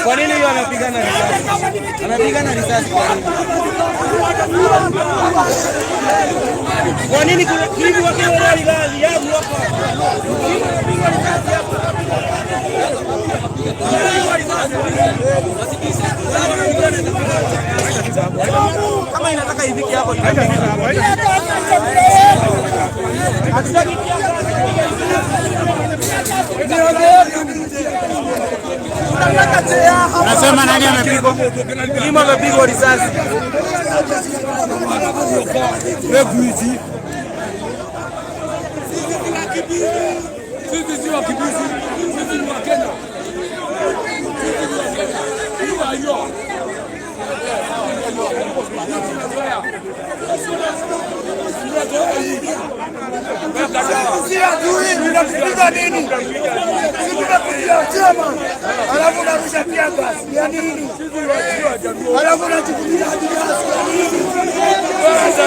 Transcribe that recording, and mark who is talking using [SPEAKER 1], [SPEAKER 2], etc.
[SPEAKER 1] Kwa nini yeye anapigana risasi? Anapigana risasi kwa nini? Kwa nini hivi wakati wale gari yangu hapa? Kama inataka ifike hapo
[SPEAKER 2] Nasema nani amepigwa?
[SPEAKER 1] Kima amepigwa risasi.
[SPEAKER 3] Sisi si wakimbizi, sisi ni Wakenya.
[SPEAKER 4] Alafu unarusha pia basi ya nini? Alafu unachukulia hadi basi ya nini? Sasa